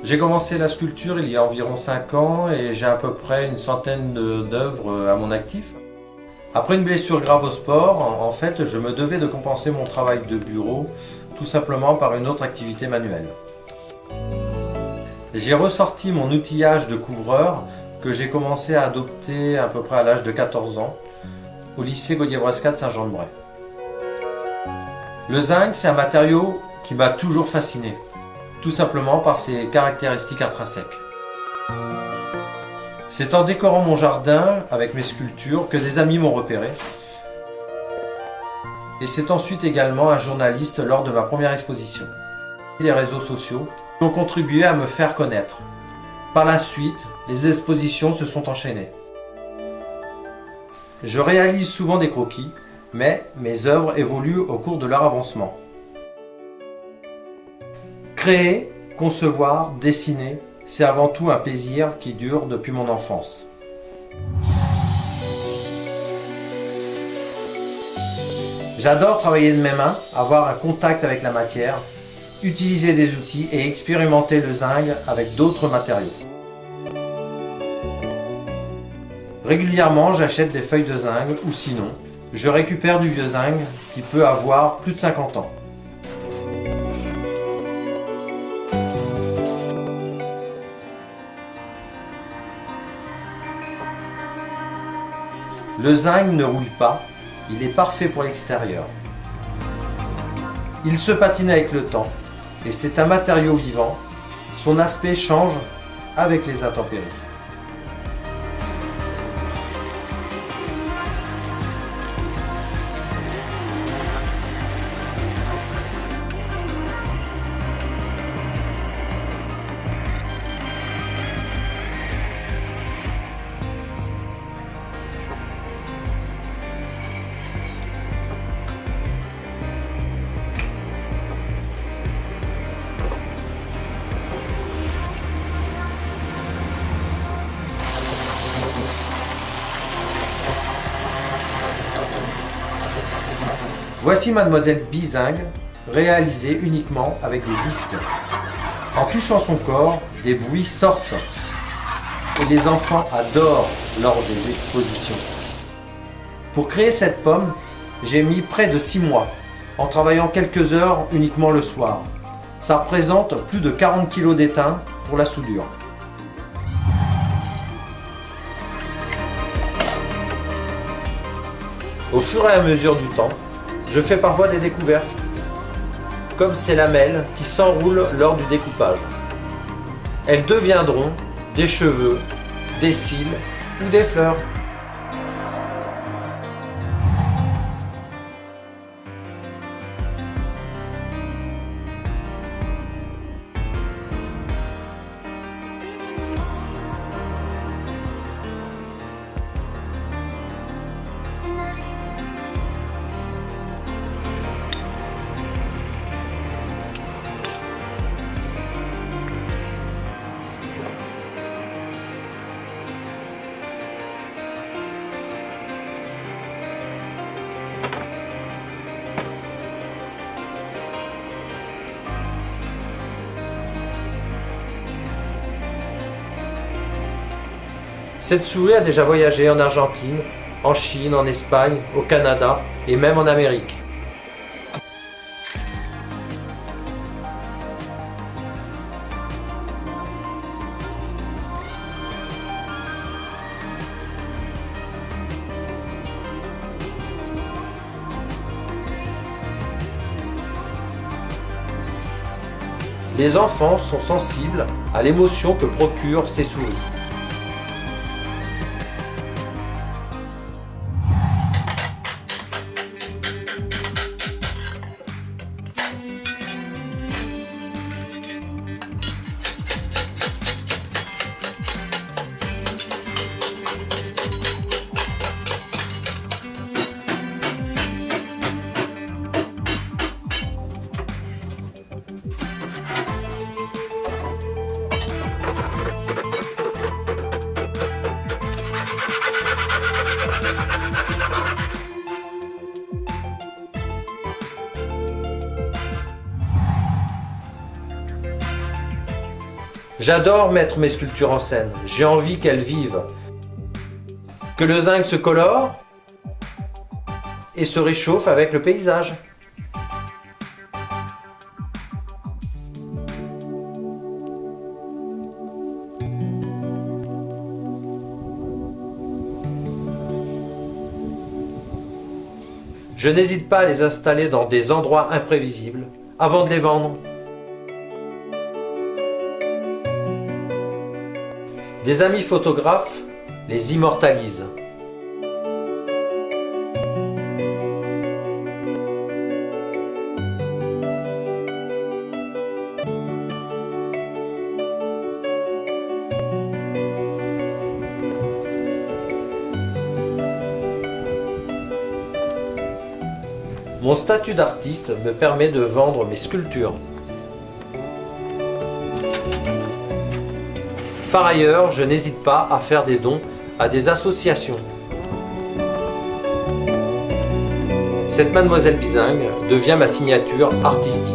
J'ai commencé la sculpture il y a environ 5 ans et j'ai à peu près une centaine d'œuvres à mon actif. Après une blessure grave au sport, en fait, je me devais de compenser mon travail de bureau tout simplement par une autre activité manuelle. J'ai ressorti mon outillage de couvreur que j'ai commencé à adopter à peu près à l'âge de 14 ans au lycée Gaudier-Brescat de Saint-Jean-de-Bray. Le zinc, c'est un matériau qui m'a toujours fasciné, tout simplement par ses caractéristiques intrinsèques. C'est en décorant mon jardin avec mes sculptures que des amis m'ont repéré. Et c'est ensuite également un journaliste lors de ma première exposition. Les réseaux sociaux ont contribué à me faire connaître. Par la suite, les expositions se sont enchaînées. Je réalise souvent des croquis, mais mes œuvres évoluent au cours de leur avancement. Créer, concevoir, dessiner, c'est avant tout un plaisir qui dure depuis mon enfance. J'adore travailler de mes mains, avoir un contact avec la matière, utiliser des outils et expérimenter le zinc avec d'autres matériaux. Régulièrement, j'achète des feuilles de zinc ou sinon, je récupère du vieux zinc qui peut avoir plus de 50 ans. Le zinc ne rouille pas, il est parfait pour l'extérieur. Il se patine avec le temps et c'est un matériau vivant. Son aspect change avec les intempéries. Voici Mademoiselle Bizingue, réalisée uniquement avec des disques. En touchant son corps, des bruits sortent et les enfants adorent lors des expositions. Pour créer cette pomme, j'ai mis près de 6 mois, en travaillant quelques heures uniquement le soir. Ça représente plus de 40 kg d'étain pour la soudure. Au fur et à mesure du temps, je fais parfois des découvertes, comme ces lamelles qui s'enroulent lors du découpage. Elles deviendront des cheveux, des cils ou des fleurs. Cette souris a déjà voyagé en Argentine, en Chine, en Espagne, au Canada et même en Amérique. Les enfants sont sensibles à l'émotion que procurent ces souris. J'adore mettre mes sculptures en scène, j'ai envie qu'elles vivent. Que le zinc se colore et se réchauffe avec le paysage. Je n'hésite pas à les installer dans des endroits imprévisibles avant de les vendre. Des amis photographes les immortalisent. Mon statut d'artiste me permet de vendre mes sculptures. Par ailleurs, je n'hésite pas à faire des dons à des associations. Cette Mademoiselle Bizingue devient ma signature artistique.